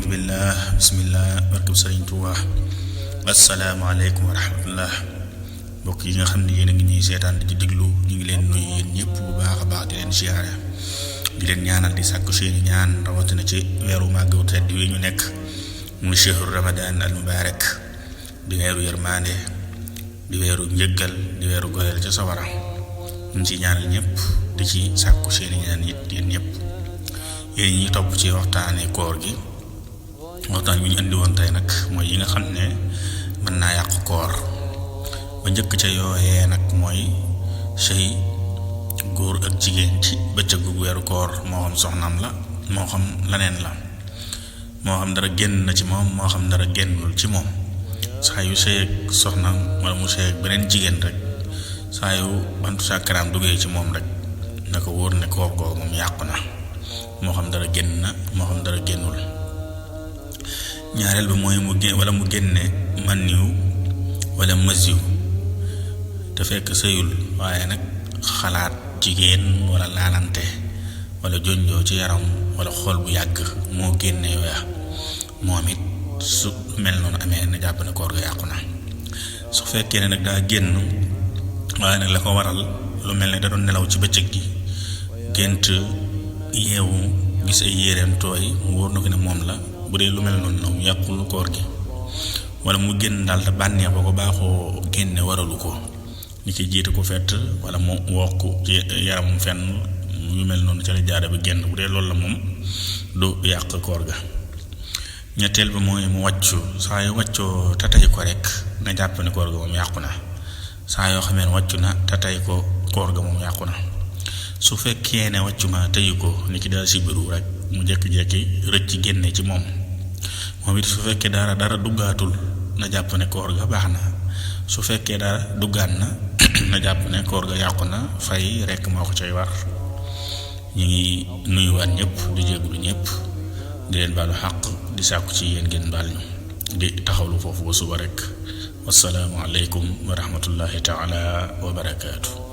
أعوذ بالله بسم الله barkeb Sëriñ Tuubaa asalaamaaleykum wa rahmatullah mbokk yi nga xam ne yéen a ngi ñuy seetaan di diglu ñu ngi leen nuyu yéen ñëpp bu baax a baax di leen siyaare di leen ñaanal di sàkku seeni ñaan rawatina ci weeru màggu tedd wi ñu nekk muy shahru ramadan al mubarak di weeru yërmaande di weeru njëggal di weeru goreel ca sawara ñu ci ñaanal ñëpp di ci sàkku seeni ñaan it yéen ñëpp yéen ñi topp ci waxtaane koor gi waxtaan bi ñu andi woon tey nag mooy yi nga xam ne mën naa yàq koor ba njëkk ca yooyee nag mooy sëy góor ak jigéen ci bëccëgu weeru koor moo xam soxnaam la moo xam leneen la moo xam dara génn na ci moom moo xam dara génnul ci moom saa yu sëy ak soxnaam wala mu sëy ak beneen jigéen rek saa yu bantu sàkkaraam duggee ci moom rek na ko wóor ne koor googu moom yàqu na moo xam dara génn na moo xam dara génnul ñaareel bi mooy mu génne maniw wala masiw te fekk sëyul waaye nag xalaat jigéen wala laalante wala jonjoo ci yaram wala xool bu yàgg moo génne yooya moom it su mel noonu amee na jàpp ne koor ga yàqu na su fekkee ne nag daa génn waaye nag la ko waral lu mel ne da doon nelaw ci bëccëg gi gént yeewu gis ay yéreem tooy mu wóor na ko ne moom la bu dee lu mel noonu moom yàqul koor gi wala mu génn daal te bànneex ba ko baaxoo génne waralu ko ni ki jiite ko fett wala mu wokk ci yaram fenn yu mel noonu ca la jaare bi génn bu dee loolu la moom du yàq koor ga ñetteel bi mooy mu wàccu saa yu wàccoo te tey ko rek na jàpp ne koor ga moom yàqu na saa yoo xamee ne wàccu na te tey ko koor ga moom yàqu na su fekkee ne wàccu ma teyu ko ni ki daal sibiru rek mu jékki-jékki rëcc génne ci moom it su fekkee dara duggaatul na jàpp ne koor ga baax na su fekkee dara duggaat na na jàpp ne koor ga yàqu na fay rekk moo ko cay war ñu ngi nuyuwaat ñëpp di jégalu ñëpp di leen baalu xaq di sàkku ci yéen ngeen baal ñu di taxawlu foofu ba suba rek wassalaamu aleykum wa rahmatullahi taala wa barakaatu